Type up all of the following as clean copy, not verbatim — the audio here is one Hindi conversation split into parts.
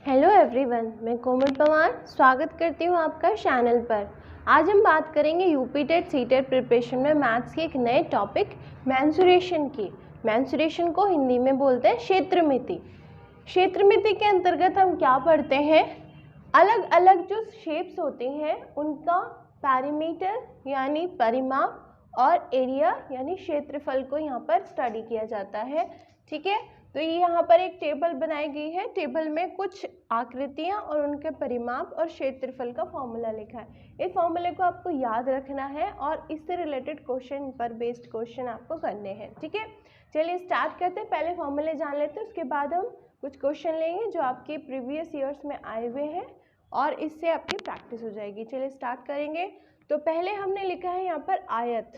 हेलो एवरीवन, मैं कोमल पवार स्वागत करती हूँ आपका चैनल पर। आज हम बात करेंगे UP TET C TET preparation में मैथ्स के एक नए टॉपिक मेंसुरेशन की। मेंसुरेशन को हिंदी में बोलते हैं क्षेत्रमिति। क्षेत्रमिति के अंतर्गत हम क्या पढ़ते हैं, अलग अलग जो शेप्स होती हैं उनका पैरीमीटर यानी परिमाप और एरिया यानी क्षेत्रफल को यहाँ पर स्टडी किया जाता है। ठीक है, तो ये यहाँ पर एक टेबल बनाई गई है। टेबल में कुछ आकृतियाँ और उनके परिमाप और क्षेत्रफल का फॉर्मूला लिखा है। इस फॉर्मूले को आपको याद रखना है और इससे रिलेटेड क्वेश्चन पर बेस्ड क्वेश्चन आपको करने हैं। ठीक है, चलिए स्टार्ट करते हैं। पहले फॉर्मूले जान लेते हैं, उसके बाद हम कुछ क्वेश्चन लेंगे जो आपके प्रीवियस ईयर्स में आए हुए हैं और इससे आपकी प्रैक्टिस हो जाएगी। चलिए स्टार्ट करेंगे। तो पहले हमने लिखा है यहाँ पर आयत।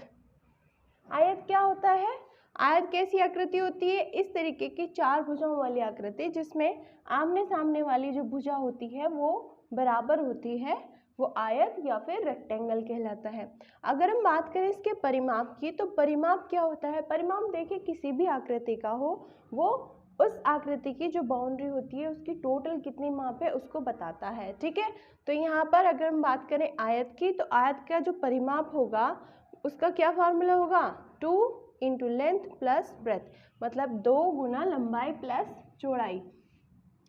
आयत क्या होता है? आयत कैसी आकृति होती है? इस तरीके की चार भुजाओं वाली आकृति जिसमें आमने सामने वाली जो भुजा होती है वो बराबर होती है, वो आयत या फिर रेक्टेंगल कहलाता है। अगर हम बात करें इसके परिमाप की, तो परिमाप क्या होता है? परिमाप देखिए किसी भी आकृति का हो, वो उस आकृति की जो बाउंड्री होती है उसकी टोटल कितनी माप है उसको बताता है। ठीक है, तो यहाँ पर अगर हम बात करें आयत की, तो आयत का जो परिमाप होगा उसका क्या फार्मूला होगा? 2 इंटू लेंथ प्लस ब्रेथ, मतलब 2 गुना लंबाई प्लस चौड़ाई।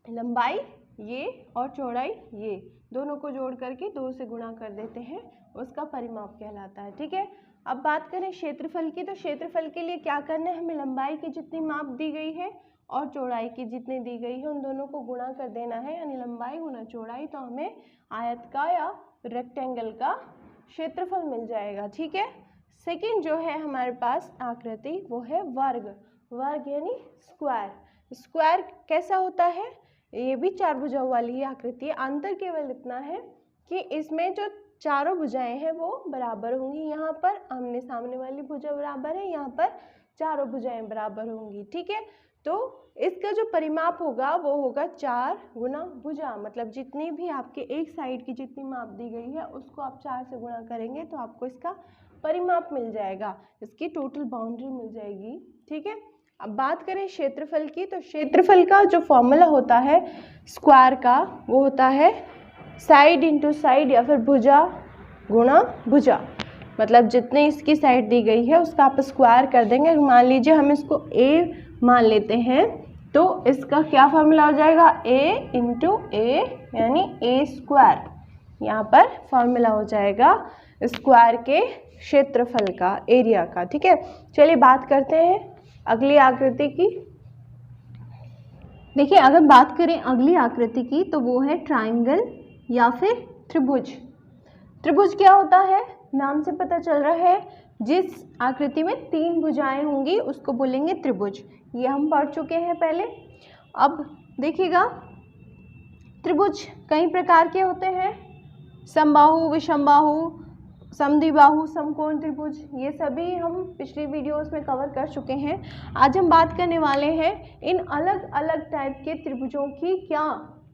लंबाई ये और चौड़ाई ये, दोनों को जोड़ करके 2 से गुणा कर देते हैं, उसका परिमाप कहलाता है। ठीक है, अब बात करें क्षेत्रफल की, तो क्षेत्रफल के लिए क्या करना है? हमें लंबाई की जितनी माप दी गई है और चौड़ाई की जितनी दी गई है उन दोनों को गुणा कर देना है, यानी लंबाई गुना चौड़ाई, तो हमें आयत का या रेक्टेंगल का क्षेत्रफल मिल जाएगा। ठीक है, सेकंड जो है हमारे पास आकृति वो है वर्ग। वर्ग यानी स्क्वायर। स्क्वायर कैसा होता है? ये भी चार भुजाओं वाली ही आकृति है। अंतर केवल इतना है कि इसमें जो चारों भुजाएं हैं वो बराबर होंगी। यहाँ पर आमने सामने वाली भुजा बराबर है, यहाँ पर चारों भुजाएं बराबर होंगी। ठीक है, तो इसका जो परिमाप होगा वो होगा 4 गुना भुजा, मतलब जितनी भी आपके एक साइड की जितनी माप दी गई है उसको आप 4 से गुणा करेंगे तो आपको इसका परिमाप मिल जाएगा, इसकी टोटल बाउंड्री मिल जाएगी। ठीक है, अब बात करें क्षेत्रफल की, तो क्षेत्रफल का जो फॉर्मूला होता है स्क्वायर का वो होता है साइड इंटू साइड या फिर भुजा गुणा भुजा, मतलब जितने इसकी साइड दी गई है उसका आप स्क्वायर कर देंगे। मान लीजिए हम इसको a मान लेते हैं तो इसका क्या फॉर्मूला हो जाएगा? a इंटू ए यानी a स्क्वायर, यहाँ पर फॉर्मूला हो जाएगा स्क्वायर के क्षेत्रफल का, एरिया का। ठीक है, चलिए बात करते हैं अगली आकृति की। देखिए अगर बात करें अगली आकृति की तो वो है ट्रायंगल या फिर त्रिभुज। त्रिभुज क्या होता है? नाम से पता चल रहा है, जिस आकृति में 3 भुजाएं होंगी उसको बोलेंगे त्रिभुज। ये हम पढ़ चुके हैं पहले। अब देखिएगा त्रिभुज कई प्रकार के होते हैं, समबाहु, विषमबाहु, समद्विबाहु, समकोण त्रिभुज, ये सभी हम पिछली वीडियोस में कवर कर चुके हैं। आज हम बात करने वाले हैं इन अलग अलग टाइप के त्रिभुजों की क्या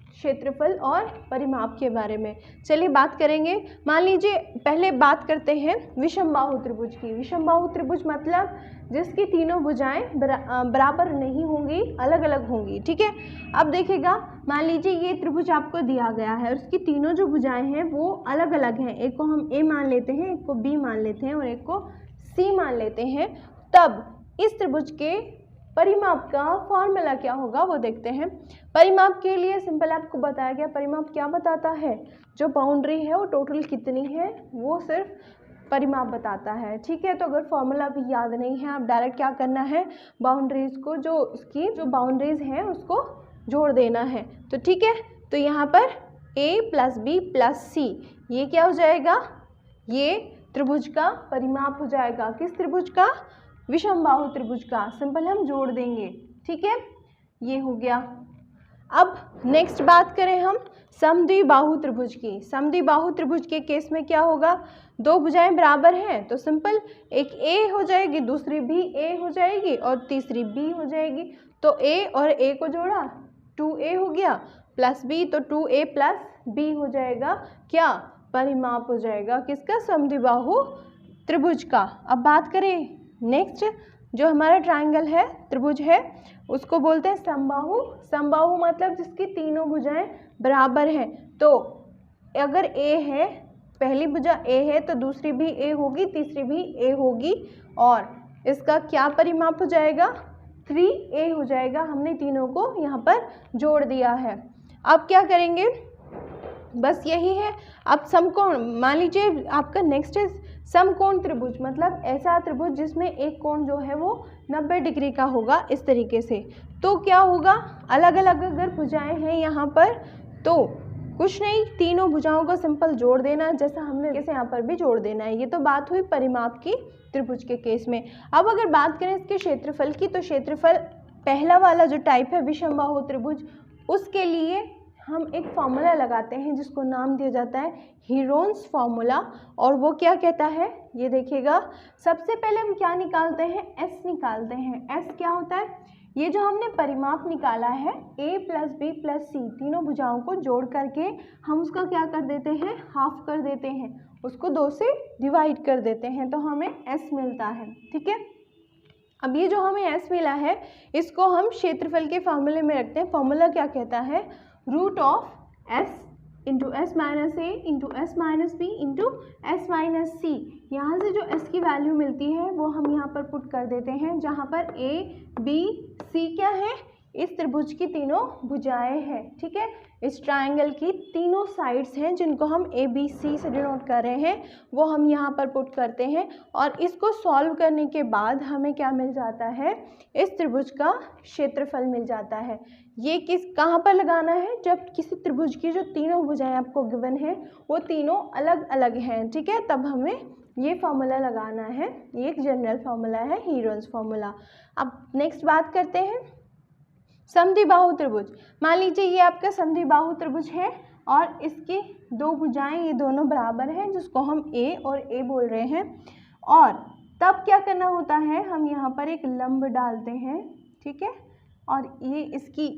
क्षेत्रफल और परिमाप के बारे में। चलिए बात करेंगे। मान लीजिए पहले बात करते हैं विषमबाहु त्रिभुज की। विषमबाहु त्रिभुज मतलब जिसकी तीनों भुजाएं बराबर नहीं होंगी, अलग अलग होंगी। ठीक है, अब देखिएगा मान लीजिए ये त्रिभुज आपको दिया गया है और उसकी तीनों जो भुजाएं हैं वो अलग अलग हैं। एक को हम a मान लेते हैं, एक को b मान लेते हैं और एक को c मान लेते हैं। तब इस त्रिभुज के परिमाप का फॉर्मूला क्या होगा वो देखते हैं। परिमाप के लिए सिंपल आपको बताया गया, परिमाप क्या बताता है? जो बाउंड्री है वो टोटल कितनी है वो सिर्फ परिमाप बताता है। ठीक है, तो अगर फॉर्मूला भी याद नहीं है, आप डायरेक्ट क्या करना है, बाउंड्रीज को जो उसकी जो बाउंड्रीज हैं उसको जोड़ देना है। तो ठीक है, तो यहाँ पर a प्लस बी प्लस सी, ये क्या हो जाएगा? ये त्रिभुज का परिमाप हो जाएगा। किस त्रिभुज का? विषमबाहु त्रिभुज का। सिंपल हम जोड़ देंगे। ठीक है, ये हो गया। अब नेक्स्ट बात करें हम समद्विबाहु त्रिभुज की। समद्विबाहु त्रिभुज के केस में क्या होगा? 2 भुजाएं बराबर हैं तो सिंपल एक a हो जाएगी, दूसरी भी a हो जाएगी और तीसरी b हो जाएगी। तो a और a को जोड़ा 2a हो गया, प्लस b तो 2a प्लस b हो जाएगा। क्या? परिमाप हो जाएगा किसका? समद्विबाहु त्रिभुज का। अब बात करें नेक्स्ट जो हमारा ट्रायंगल है, त्रिभुज है, उसको बोलते हैं समबाहु। समबाहु मतलब जिसकी तीनों भुजाएं बराबर हैं। तो अगर ए है, पहली भुजा ए है तो दूसरी भी ए होगी, तीसरी भी ए होगी, और इसका क्या परिमाप हो जाएगा, 3a हो जाएगा। हमने तीनों को यहाँ पर जोड़ दिया है। अब क्या करेंगे, बस यही है। अब समकोण, मान लीजिए आपका नेक्स्ट है समकोण त्रिभुज, मतलब ऐसा त्रिभुज जिसमें एक कोण जो है वो 90 डिग्री का होगा, इस तरीके से। तो क्या होगा, अलग अलग अगर भुजाएं हैं यहाँ पर तो कुछ नहीं, तीनों भुजाओं को सिंपल जोड़ देना, जैसा हमने जैसे यहाँ पर भी जोड़ देना है। ये तो बात हुई परिमाप की त्रिभुज के केस में। अब अगर बात करें इसके क्षेत्रफल की, तो क्षेत्रफल पहला वाला जो टाइप है विषमबाहु त्रिभुज, उसके लिए हम एक फॉर्मूला लगाते हैं जिसको नाम दिया जाता है हीरोन्स फॉर्मूला। और वो क्या कहता है, ये देखिएगा, सबसे पहले हम क्या निकालते हैं, एस निकालते हैं। एस क्या होता है, ये जो हमने परिमाप निकाला है a प्लस बी प्लस सी, तीनों भुजाओं को जोड़ करके हम उसका क्या कर देते हैं, हाफ कर देते हैं, उसको 2 से डिवाइड कर देते हैं, तो हमें s मिलता है। ठीक है, अब ये जो हमें s मिला है इसको हम क्षेत्रफल के फॉर्मूले में रखते हैं। फॉर्मूला क्या कहता है, root of s into S minus A into S minus B into S minus C. यहाँ से जो s की वैल्यू मिलती है वो हम यहाँ पर पुट कर देते हैं, जहाँ पर a b c क्या है, इस त्रिभुज की तीनों भुजाएं हैं। ठीक है, इस ट्रायंगल की तीनों साइड्स हैं जिनको हम ए बी सी से डिनोट कर रहे हैं, वो हम यहाँ पर पुट करते हैं। और इसको सॉल्व करने के बाद हमें क्या मिल जाता है, इस त्रिभुज का क्षेत्रफल मिल जाता है। ये कहाँ पर लगाना है, जब किसी त्रिभुज की जो तीनों भुजाएं आपको गिवन है वो तीनों अलग अलग हैं। ठीक है, तब हमें ये फार्मूला लगाना है, ये एक जनरल फार्मूला है, हीरोन्स फार्मूला। अब नेक्स्ट बात करते हैं समद्विबाहु त्रिभुज। मान लीजिए ये आपका समद्विबाहु त्रिभुज है और इसकी दो भुजाएं ये दोनों बराबर हैं, जिसको हम ए और ए बोल रहे हैं। और तब क्या करना होता है, हम यहाँ पर एक लंब डालते हैं। ठीक है, और ये इसकी,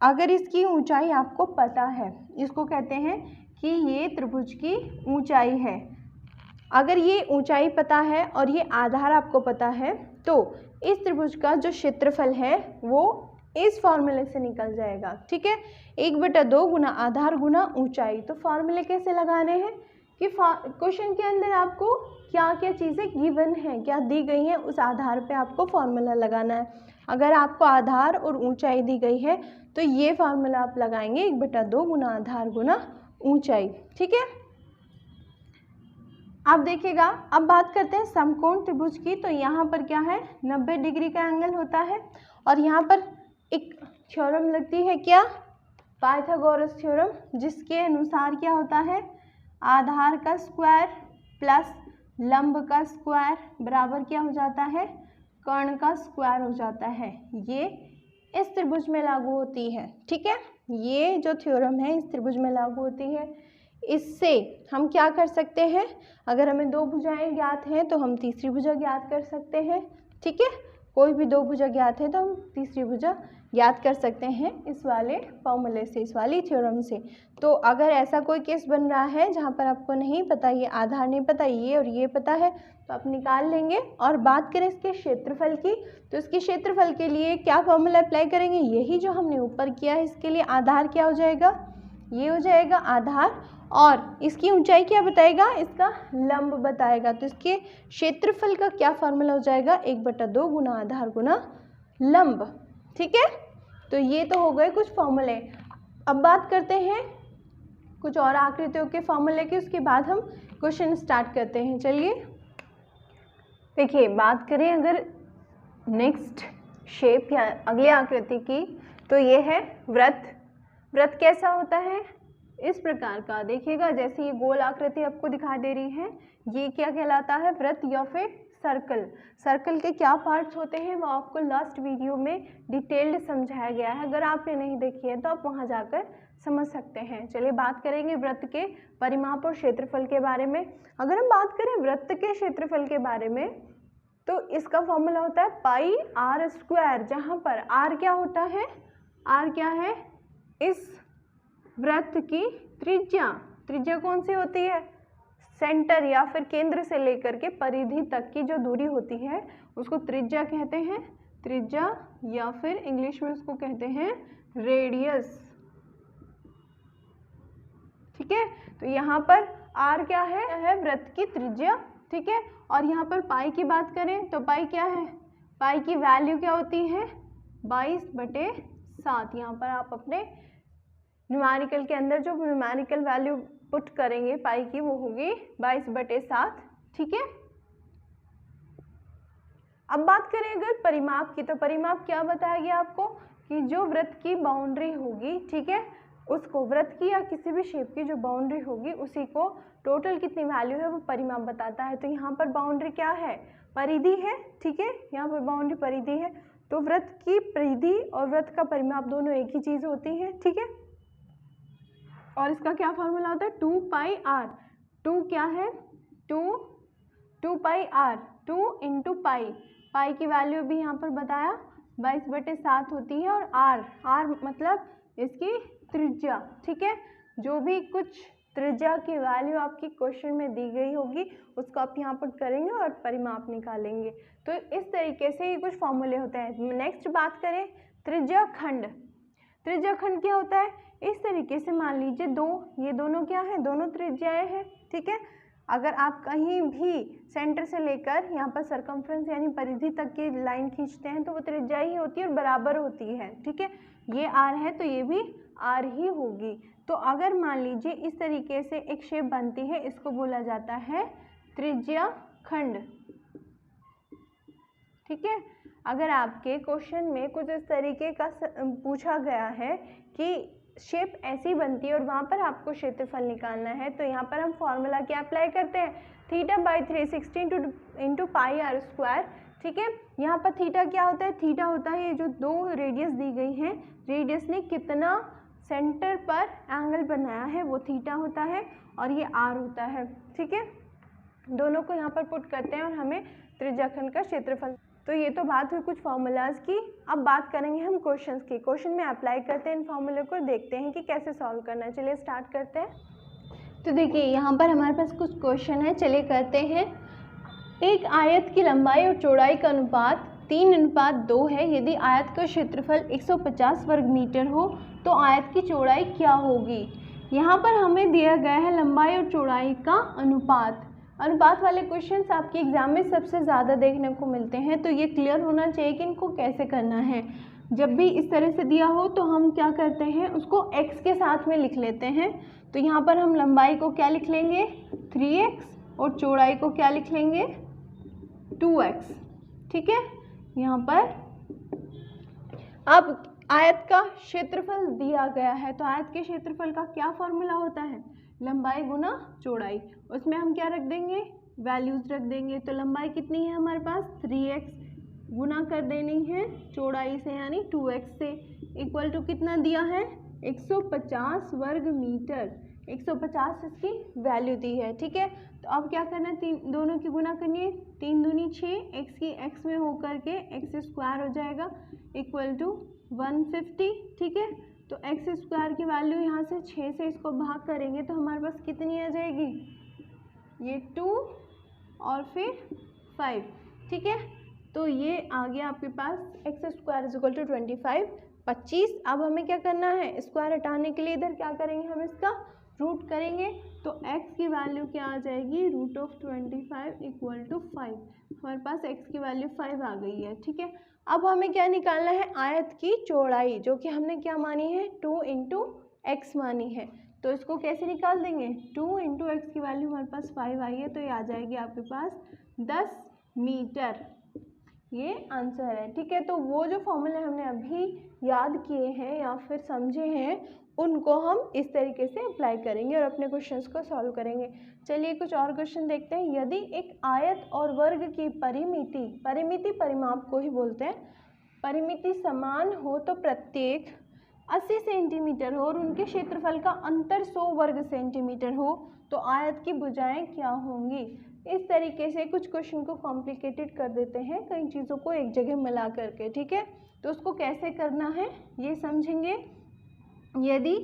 अगर इसकी ऊंचाई आपको पता है, इसको कहते हैं कि ये त्रिभुज की ऊंचाई है। अगर ये ऊंचाई पता है और ये आधार आपको पता है, तो इस त्रिभुज का जो क्षेत्रफल है वो इस फॉर्मूले से निकल जाएगा। ठीक है, 1/2 गुना आधार गुना ऊंचाई। तो फॉर्मूले कैसे लगाने हैं कि क्वेश्चन के अंदर आपको क्या क्या चीज़ें गिवन हैं, क्या दी गई हैं, उस आधार पे आपको फॉर्मूला लगाना है। अगर आपको आधार और ऊंचाई दी गई है तो ये फार्मूला आप लगाएंगे 1/2 गुना आधार गुना ऊंचाई। ठीक है, आप देखिएगा, अब बात करते हैं समकोण त्रिभुज की। तो यहाँ पर क्या है, 90 डिग्री का एंगल होता है और यहाँ पर एक थ्योरम लगती है, क्या, पाइथागोरस थ्योरम, जिसके अनुसार क्या होता है, आधार का स्क्वायर प्लस लंब का स्क्वायर बराबर क्या हो जाता है, कर्ण का स्क्वायर हो जाता है। ये इस त्रिभुज में लागू होती है। ठीक है, ये जो थ्योरम है इस त्रिभुज में लागू होती है। इससे हम क्या कर सकते हैं, अगर हमें दो भुजाएं ज्ञात हैं तो हम तीसरी भुजा ज्ञात कर सकते हैं। ठीक है, कोई भी दो भुजा ज्ञात है तो हम तीसरी भुजा ज्ञात कर सकते हैं इस वाले फॉर्मूले से, इस वाली थ्योरम से। तो अगर ऐसा कोई केस बन रहा है जहाँ पर आपको नहीं पता, ये आधार नहीं पता, ये और ये पता है, तो आप निकाल लेंगे। और बात करें इसके क्षेत्रफल की, तो इसके क्षेत्रफल के लिए क्या फॉर्मूला अप्लाई करेंगे, यही जो हमने ऊपर किया है। इसके लिए आधार क्या हो जाएगा, ये हो जाएगा आधार, और इसकी ऊंचाई क्या बताएगा, इसका लंब बताएगा। तो इसके क्षेत्रफल का क्या फार्मूला हो जाएगा, 1/2 गुना आधार गुना लंब। ठीक है, तो ये तो हो गए कुछ फॉर्मूले। अब बात करते हैं कुछ और आकृतियों के फॉर्मूले की, उसके बाद हम क्वेश्चन स्टार्ट करते हैं। चलिए देखिए, बात करें अगर नेक्स्ट शेप या अगली आकृति की, तो ये है वृत्त। वृत्त कैसा होता है, इस प्रकार का। देखिएगा, जैसे ये गोल आकृति आपको दिखाई दे रही है, ये क्या कहलाता है, वृत्त या फिर सर्कल। सर्कल के क्या पार्ट्स होते हैं वो आपको लास्ट वीडियो में डिटेल्ड समझाया गया है। अगर आपने नहीं देखी है तो आप वहां जाकर समझ सकते हैं। चलिए बात करेंगे वृत्त के परिमाप और क्षेत्रफल के बारे में। अगर हम बात करें वृत्त के क्षेत्रफल के बारे में, तो इसका फॉर्मूला होता है पाई आर स्क्वायर, जहाँ पर आर क्या होता है, आर क्या है, इस वृत्त की त्रिज्या। त्रिज्या कौन सी होती है, सेंटर या फिर केंद्र से लेकर के परिधि तक की जो दूरी होती है उसको त्रिज्या कहते हैं, त्रिज्या, या फिर इंग्लिश में उसको कहते हैं रेडियस। ठीक है, तो यहाँ पर r क्या है वृत्त की त्रिज्या। ठीक है, और यहाँ पर पाई की बात करें तो पाई क्या है, पाई की वैल्यू क्या होती है 22/7। यहाँ पर आप अपने न्यूमेरिकल के अंदर जो न्यूमेरिकल वैल्यू पुट करेंगे पाई की वो होगी 22/7। ठीक है, अब बात करें अगर परिमाप की, तो परिमाप क्या बताया गया आपको कि जो वृत्त की बाउंड्री होगी, ठीक है, उसको वृत्त की या किसी भी शेप की जो बाउंड्री होगी उसी को टोटल कितनी वैल्यू है वो परिमाप बताता है। तो यहाँ पर बाउंड्री क्या है, परिधि है। ठीक है, यहाँ पर बाउंड्री परिधि है, तो वृत्त की परिधि और वृत्त का परिमाप दोनों एक ही चीज़ होती है। ठीक है, और इसका क्या फॉर्मूला होता है 2πr। 2 क्या है 2πr, 2 × पाई, पाई की वैल्यू भी यहाँ पर बताया 22/7 होती है, और r मतलब इसकी त्रिज्या। ठीक है, जो भी कुछ त्रिज्या की वैल्यू आपकी क्वेश्चन में दी गई होगी उसको आप यहाँ पर करेंगे और परिमाप निकालेंगे। तो इस तरीके से ये कुछ फॉर्मूले होते हैं। नेक्स्ट बात करें त्रिज्या खंड। त्रिज्या खंड क्या होता है, इस तरीके से मान लीजिए ये दोनों क्या है, दोनों त्रिज्याएं हैं। ठीक है, अगर आप कहीं भी सेंटर से लेकर यहाँ पर सरकमफ्रेंस यानी परिधि तक की लाइन खींचते हैं तो वो त्रिज्या ही होती है और बराबर होती है। ठीक है, ये r है तो ये भी r ही होगी। तो अगर मान लीजिए इस तरीके से एक शेप बनती है, इसको बोला जाता है त्रिज्या खंड। ठीक है, अगर आपके क्वेश्चन में कुछ इस तरीके का पूछा गया है कि शेप ऐसी बनती है और वहाँ पर आपको क्षेत्रफल निकालना है, तो यहाँ पर हम फॉर्मूला क्या अप्लाई करते हैं, θ/360 × πr²। ठीक है, यहाँ पर थीटा क्या होता है, थीटा होता है ये जो दो रेडियस दी गई हैं, रेडियस ने कितना सेंटर पर एंगल बनाया है वो थीटा होता है, और ये r होता है। ठीक है, दोनों को यहाँ पर पुट करते हैं और हमें त्रिज्याखंड का क्षेत्रफल। तो ये तो बात हुई कुछ फॉर्मूलाज की। अब बात करेंगे हम क्वेश्चंस की। क्वेश्चन में अप्लाई करते हैं इन फॉर्मूले को, देखते हैं कि कैसे सॉल्व करना है। चलिए स्टार्ट करते हैं। तो देखिए यहाँ पर हमारे पास कुछ क्वेश्चन है, चलिए करते हैं। एक आयत की लंबाई और चौड़ाई का अनुपात 3:2 है। यदि आयत का क्षेत्रफल 150 वर्ग मीटर हो तो आयत की चौड़ाई क्या होगी। यहाँ पर हमें दिया गया है लंबाई और चौड़ाई का अनुपात। अनुपात वाले क्वेश्चंस आपके एग्जाम में सबसे ज़्यादा देखने को मिलते हैं, तो ये क्लियर होना चाहिए कि इनको कैसे करना है। जब भी इस तरह से दिया हो तो हम क्या करते हैं, उसको x के साथ में लिख लेते हैं। तो यहाँ पर हम लंबाई को क्या लिख लेंगे 3x और चौड़ाई को क्या लिख लेंगे 2x। ठीक है, यहाँ पर अब आयत का क्षेत्रफल दिया गया है, तो आयत के क्षेत्रफल का क्या फॉर्मूला होता है, लंबाई गुना चौड़ाई। उसमें हम क्या रख देंगे, वैल्यूज रख देंगे। तो लंबाई कितनी है हमारे पास 3x, गुना कर देनी है चौड़ाई से यानी 2x से, इक्वल टू कितना दिया है 150 वर्ग मीटर। 150 इसकी वैल्यू दी है। ठीक है, तो अब क्या करना है, दोनों की गुना करनी है, 3 दूनी 6, x की x में होकर के x² हो जाएगा इक्वल टू 150। ठीक है, तो x² की वैल्यू यहाँ से 6 से इसको भाग करेंगे तो हमारे पास कितनी आ जाएगी, ये 2 और फिर 5। ठीक है, तो ये आ गया आपके पास x² = 25। अब हमें क्या करना है, स्क्वायर हटाने के लिए इधर क्या करेंगे, हम इसका रूट करेंगे। तो x की वैल्यू क्या आ जाएगी, √25 = 5। हमारे पास x की वैल्यू 5 आ गई है। ठीक है, अब हमें क्या निकालना है, आयत की चौड़ाई, जो कि हमने क्या मानी है 2 × x मानी है। तो इसको कैसे निकाल देंगे, 2 × x की वैल्यू हमारे पास 5 आई है, तो ये आ जाएगी आपके पास 10 मीटर। ये आंसर है। ठीक है, तो वो जो फॉर्मूले हमने अभी याद किए हैं या फिर समझे हैं उनको हम इस तरीके से अप्लाई करेंगे और अपने क्वेश्चंस को सॉल्व करेंगे। चलिए कुछ और क्वेश्चन देखते हैं। यदि एक आयत और वर्ग की परिमिति परिमाप को ही बोलते हैं, परिमिति समान हो तो प्रत्येक 80 सेंटीमीटर हो और उनके क्षेत्रफल का अंतर 100 वर्ग सेंटीमीटर हो तो आयत की भुजाएं क्या होंगी। इस तरीके से कुछ क्वेश्चन को कॉम्प्लिकेटेड कर देते हैं, कई चीज़ों को एक जगह मिला करके। ठीक है, तो उसको कैसे करना है ये समझेंगे। यदि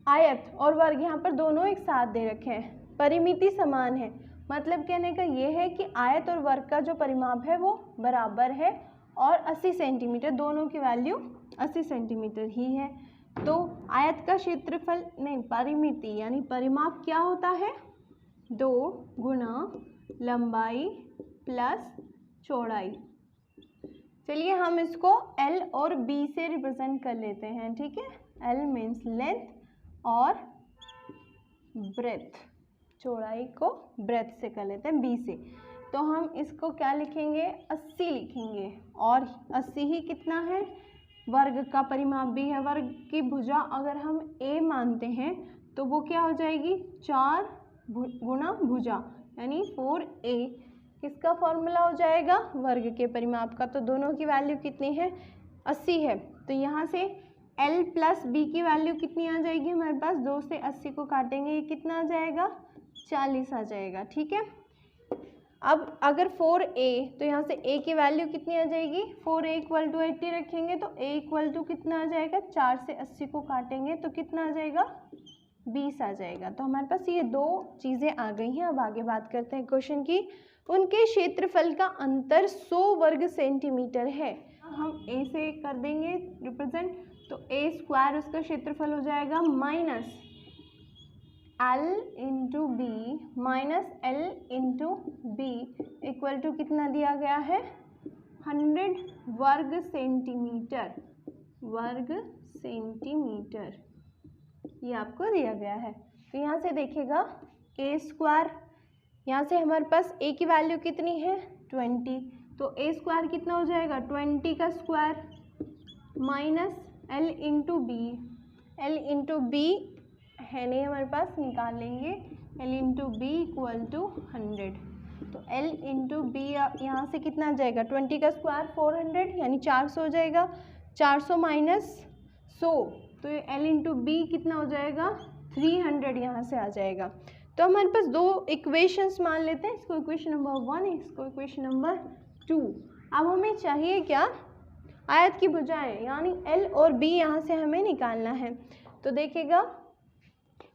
आयत और वर्ग यहाँ पर दोनों एक साथ दे रखे हैं, परिमिति समान है, मतलब कहने का ये है कि आयत और वर्ग का जो परिमाप है वो बराबर है और 80 सेंटीमीटर, दोनों की वैल्यू 80 सेंटीमीटर ही है। तो आयत का क्षेत्रफल नहीं, परिमिति यानी परिमाप क्या होता है, 2 गुना लंबाई प्लस चौड़ाई। चलिए हम इसको L और B से रिप्रेजेंट कर लेते हैं, ठीक है। L मीन्स लेंथ और ब्रेथ, चौड़ाई को ब्रेथ से कर लेते हैं, B से। तो हम इसको क्या लिखेंगे, 80 लिखेंगे। और 80 ही कितना है, वर्ग का परिमाप भी है। वर्ग की भुजा अगर हम A मानते हैं तो वो क्या हो जाएगी, 4 गुना भुजा यानी 4A। किसका फॉर्मूला हो जाएगा, वर्ग के परिमाप का। तो दोनों की वैल्यू कितनी है, 80 है। तो यहाँ से L प्लस B की वैल्यू कितनी आ जाएगी हमारे पास, 2 से 80 को काटेंगे, ये कितना आ जाएगा, 40 आ जाएगा, ठीक है। अब अगर 4A, तो यहाँ से A की वैल्यू कितनी आ जाएगी, 4A इक्वल टू 80 रखेंगे तो A इक्वल टू कितना आ जाएगा, 4 से 80 को काटेंगे तो कितना आ जाएगा, 20 आ जाएगा। तो हमारे पास ये दो चीज़ें आ गई हैं। अब आगे बात करते हैं क्वेश्चन की। उनके क्षेत्रफल का अंतर 100 वर्ग सेंटीमीटर है। हम A से कर देंगे रिप्रेजेंट, तो A स्क्वायर उसका क्षेत्रफल हो जाएगा minus L into B minus L into B equal to कितना दिया गया है, 100 वर्ग सेंटीमीटर, वर्ग सेंटीमीटर ये आपको दिया गया है। तो यहाँ से देखिएगा A स्क्वायर, यहाँ से हमारे पास A की वैल्यू कितनी है, 20, तो A स्क्वायर कितना हो जाएगा, 20 का square minus L into B, L into B है नहीं हमारे पास, निकाल लेंगे, L into B equal to 100। तो L इंटू बी यहाँ से कितना आ जाएगा, 20 का स्क्वायर 400 यानी 400 हो जाएगा, 400 माइनस 100, तो ये L इंटू बी कितना हो जाएगा, 300 यहाँ से आ जाएगा। तो हमारे पास दो इक्वेशंस मान लेते हैं, इसको इक्वेशन नंबर 1, इसको इक्वेशन नंबर 2। अब हमें चाहिए क्या, आयत की भुजाएं यानी L और B यहाँ से हमें निकालना है। तो देखिएगा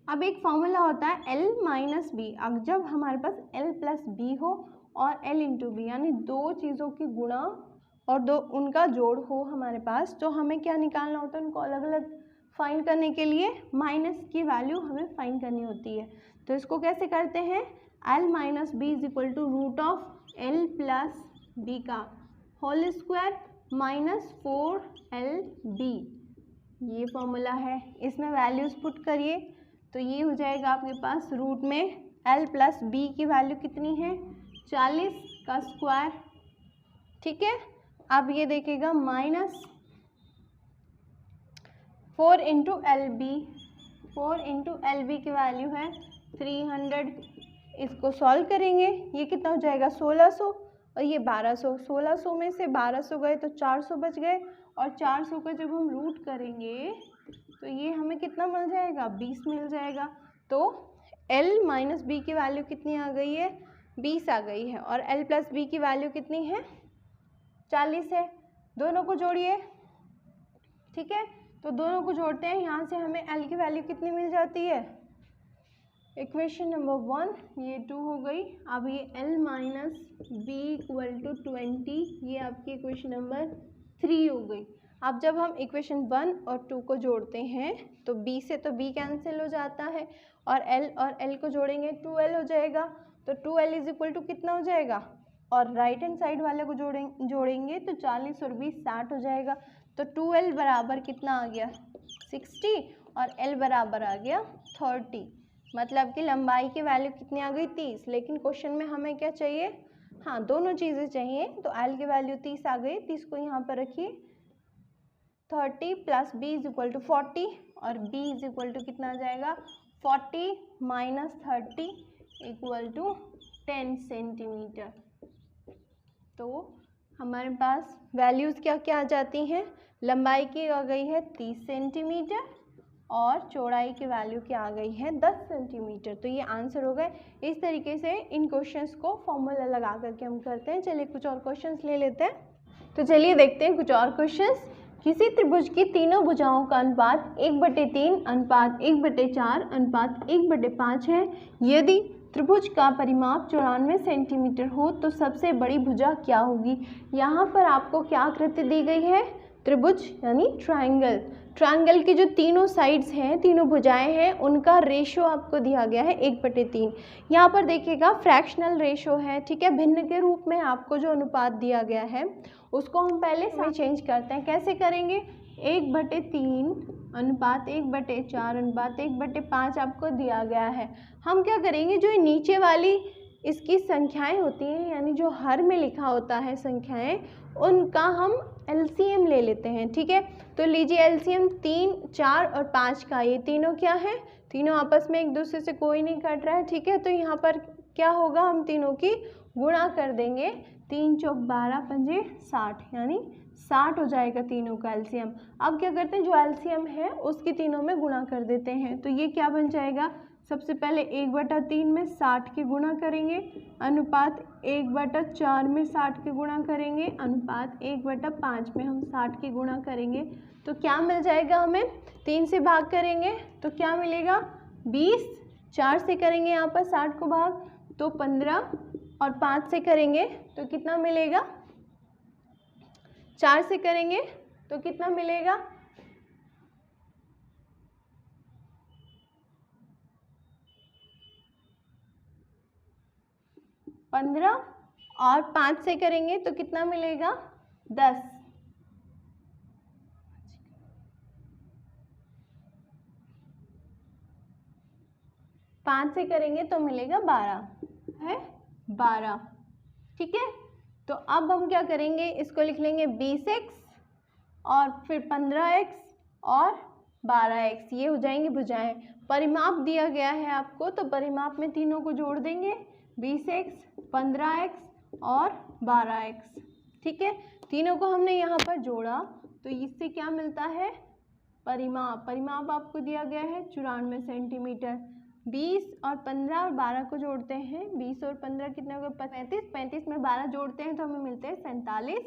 अब एक फॉर्मूला होता है L माइनस बी। अब जब हमारे पास L प्लस बी हो और L इंटू बी यानी दो चीज़ों की गुणा और दो उनका जोड़ हो हमारे पास, तो हमें क्या निकालना होता है, उनको अलग अलग फाइंड करने के लिए माइनस की वैल्यू हमें फाइंड करनी होती है। तो इसको कैसे करते हैं, L minus B is equal to root of L plus B का होल स्क्वायर माइनस 4LB, ये फॉर्मूला है। इसमें वैल्यूज़ पुट करिए तो ये हो जाएगा आपके पास, रूट में L प्लस बी की वैल्यू कितनी है, 40 का स्क्वायर, ठीक है। अब ये देखिएगा minus 4 into LB, 4 into LB की वैल्यू है 300। इसको सॉल्व करेंगे, ये कितना हो जाएगा 1600 और ये 1200, 1600 में से 1200 गए तो 400 बच गए, और 400 का जब हम रूट करेंगे तो ये हमें कितना मिल जाएगा, 20 मिल जाएगा। तो L माइनस बी की वैल्यू कितनी आ गई है, 20 आ गई है, और L प्लस बी की वैल्यू कितनी है, 40 है। दोनों को जोड़िए, ठीक है। तो दोनों को जोड़ते हैं, यहाँ से हमें L की वैल्यू कितनी मिल जाती है, इक्वेशन नंबर 1 ये 2 हो गई। अब ये L minus B equal to 20, ये आपकी इक्वेशन नंबर 3 हो गई। अब जब हम इक्वेशन 1 और 2 को जोड़ते हैं तो B से तो B कैंसिल हो जाता है, और L को जोड़ेंगे 2L हो जाएगा। तो 2L इज इक्वल टू कितना हो जाएगा, और राइट हैंड साइड वाले को जोड़ेंगे तो 40 और 20 60 हो जाएगा। तो 2L बराबर कितना आ गया, 60, और L बराबर आ गया 30। मतलब कि लंबाई की वैल्यू कितनी आ गई, 30। लेकिन क्वेश्चन में हमें क्या चाहिए, हाँ दोनों चीज़ें चाहिए। तो L की वैल्यू 30 आ गई, 30 को यहाँ पर रखिए, 30 plus B is equal to 40, और B इज इक्वल टू कितना आ जाएगा, 40 माइनस 30 इक्वल टू 10 सेंटीमीटर। तो हमारे पास वैल्यूज़ क्या क्या आ जाती हैं, लंबाई की आ गई है 30 सेंटीमीटर और चौड़ाई की वैल्यू क्या आ गई है 10 सेंटीमीटर। तो ये आंसर हो गए। इस तरीके से इन क्वेश्चंस को फॉर्मूला लगा करके हम करते हैं। चलिए कुछ और क्वेश्चंस ले लेते हैं। तो चलिए देखते हैं कुछ और क्वेश्चंस। किसी त्रिभुज की तीनों भुजाओं का अनुपात 1/3 अनुपात 1/4 अनुपात 1/5 है। यदि त्रिभुज का परिमाप 94 सेंटीमीटर हो तो सबसे बड़ी भुजा क्या होगी। यहाँ पर आपको क्या आकृति दी गई है, त्रिभुज यानी ट्रायंगल। ट्रायंगल की जो तीनों साइड्स हैं, तीनों भुजाएं हैं, उनका रेशो आपको दिया गया है 1/3। यहाँ पर देखिएगा फ्रैक्शनल रेशो है, ठीक है। भिन्न के रूप में आपको जो अनुपात दिया गया है उसको हम पहले में चेंज करते हैं। कैसे करेंगे, 1/3 अनुपात 1/4 अनुपात 1/5 आपको दिया गया है। हम क्या करेंगे, जो नीचे वाली इसकी संख्याएं होती हैं, यानी जो हर में लिखा होता है संख्याएं, उनका हम एलसीएम ले लेते हैं, ठीक है। तो लीजिए एलसीएम 3, 4 और 5 का, ये तीनों क्या है, तीनों आपस में एक दूसरे से कोई नहीं कट रहा है, ठीक है। तो यहाँ पर क्या होगा, हम तीनों की गुणा कर देंगे, 3 चौक 12 पंजे 60, यानी 60 हो जाएगा तीनों का एलसीएम। अब क्या करते हैं, जो एलसीएम है उसकी तीनों में गुणा कर देते हैं। तो ये क्या बन जाएगा, सबसे पहले 1/3 में 60 की गुणा करेंगे, अनुपात 1/4 में 60 की गुणा करेंगे, अनुपात 1/5 में हम 60 की गुणा करेंगे। तो क्या मिल जाएगा, हमें 3 से भाग करेंगे तो क्या मिलेगा 20, 4 से करेंगे यहाँ पर 60 को भाग तो 15, और 5 से करेंगे तो कितना मिलेगा, 4 से करेंगे तो कितना मिलेगा, 15, और 5 से करेंगे तो कितना मिलेगा 10। 5 से करेंगे तो मिलेगा 12 है, 12, ठीक है। तो अब हम क्या करेंगे, इसको लिख लेंगे 20x और फिर 15x और 12x, ये हो जाएंगी भुजाएं। परिमाप दिया गया है आपको, तो परिमाप में तीनों को जोड़ देंगे, 20x 15x और 12x, ठीक है। तीनों को हमने यहाँ पर जोड़ा तो इससे क्या मिलता है, परिमाप। परिमाप आपको दिया गया है 94 सेंटीमीटर। 20 और 15 और 12 को जोड़ते हैं, 20 और 15 कितने हो गए 35, 35 में 12 जोड़ते हैं तो हमें मिलते हैं 47,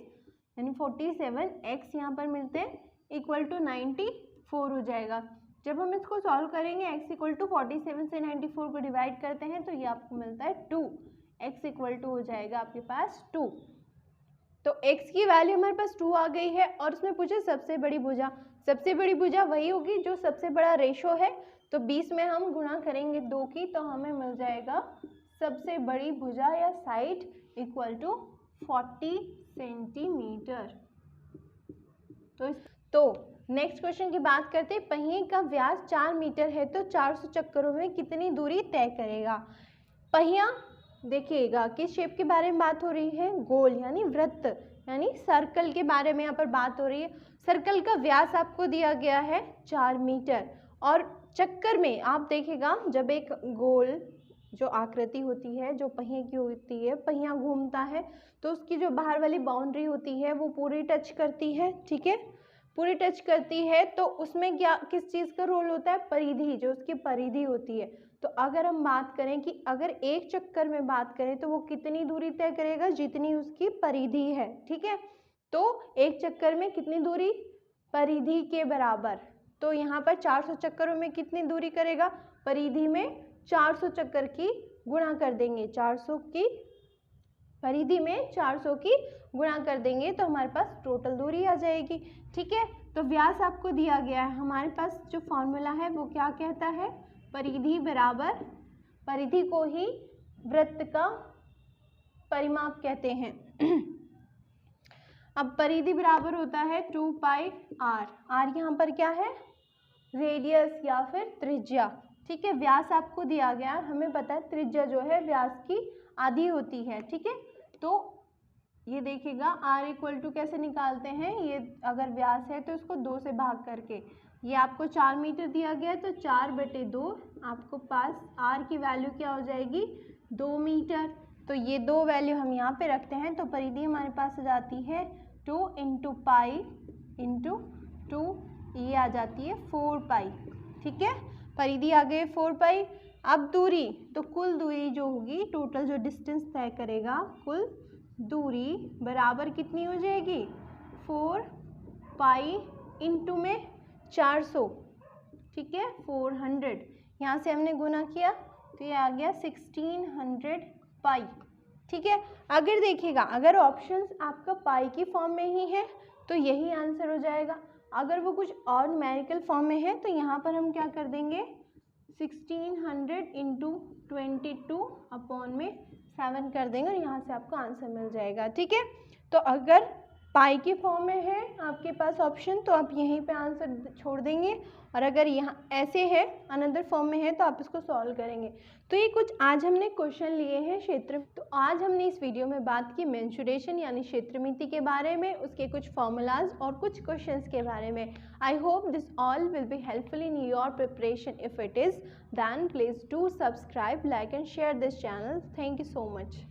यानी 47x यहाँ पर मिलते हैं इक्वल टू 94 हो जाएगा। जब हम इसको सॉल्व करेंगे x इक्वल टू 47 से 94 को डिवाइड करते हैं तो ये आपको मिलता है 2, x इक्वल टू हो जाएगा आपके पास 2। तो x की वैल्यू हमारे पास 2 आ गई है, और उसमें पूछे सबसे बड़ी भुजा। सबसे बड़ी भुजा वही होगी जो सबसे बड़ा रेशो है, तो 20 में हम गुणा करेंगे 2 की तो हमें मिल जाएगा सबसे बड़ी भुजा या साइड इक्वल टू 40 सेंटीमीटर। तो नेक्स्ट क्वेश्चन की बात करते हैं, पहिए का व्यास 4 मीटर है तो 400 चक्करों में कितनी दूरी तय करेगा। पहिया देखिएगा किस शेप के बारे में बात हो रही है, गोल यानी वृत्त यानी सर्कल के बारे में यहाँ पर बात हो रही है। सर्कल का व्यास आपको दिया गया है 4 मीटर, और चक्कर में आप देखिएगा जब एक गोल जो आकृति होती है, जो पहिए की होती है, पहिया घूमता है तो उसकी जो बाहर वाली बाउंड्री होती है वो पूरी टच करती है, ठीक है, पूरी टच करती है। तो उसमें क्या किस चीज़ का रोल होता है, परिधि, जो उसकी परिधि होती है। तो अगर हम बात करें कि अगर एक चक्कर में बात करें तो वो कितनी दूरी तय करेगा, जितनी उसकी परिधि है, ठीक है। तो एक चक्कर में कितनी दूरी, परिधि के बराबर। तो यहाँ पर 400 चक्करों में कितनी दूरी करेगा, परिधि में 400 चक्कर की गुणा कर देंगे, 400 की परिधि में 400 की गुणा कर देंगे तो हमारे पास टोटल दूरी आ जाएगी, ठीक है। तो व्यास आपको दिया गया है, हमारे पास जो फॉर्मूला है वो क्या कहता है, परिधि बराबर, परिधि को ही वृत्त का परिमाप कहते हैं। अब परिधि बराबर होता है 2πr, r यहाँ पर क्या है, रेडियस या फिर त्रिज्या, ठीक है। व्यास आपको दिया गया, हमें पता है त्रिज्या जो है व्यास की आधी होती है, ठीक है। तो ये देखिएगा r इक्वल टू कैसे निकालते हैं, ये अगर व्यास है तो इसको 2 से भाग करके, ये आपको 4 मीटर दिया गया है तो 4/2 आपको पास r की वैल्यू क्या हो जाएगी 2 मीटर। तो ये 2 वैल्यू हम यहाँ पे रखते हैं तो परिधि हमारे पास आ जाती है 2 × पाई × 2, ये आ जाती है 4π, ठीक है। परिधि आ गई 4π। अब दूरी, तो कुल दूरी जो होगी, टोटल जो डिस्टेंस तय करेगा, कुल दूरी बराबर कितनी हो जाएगी 4π × में 400, ठीक है, 400। यहाँ से हमने गुना किया तो तो ये आ गया 1600 पाई। ठीक है, अगर देखिएगा अगर ऑप्शंस आपका पाई की फॉर्म में ही है तो यही आंसर हो जाएगा। अगर वो कुछ और न्यूमेरिकल फॉर्म में है तो यहाँ पर हम क्या कर देंगे 1600 इंटू 22 अपॉन में 7 कर देंगे और यहाँ से आपको आंसर मिल जाएगा। ठीक है, तो अगर पाई की फॉर्म में है आपके पास ऑप्शन तो आप यहीं पे आंसर छोड़ देंगे, और अगर यहाँ ऐसे है अनदर फॉर्म में है तो आप इसको सॉल्व करेंगे। तो ये कुछ आज हमने क्वेश्चन लिए हैं क्षेत्र। तो आज हमने इस वीडियो में बात की मेंसुरेशन यानी क्षेत्रमिति के बारे में, उसके कुछ फॉर्मूलाज और कुछ क्वेश्चंस के बारे में। I hope this all will be helpful in your preparation. If it is then please do subscribe, like and share this channel. Thank you so much.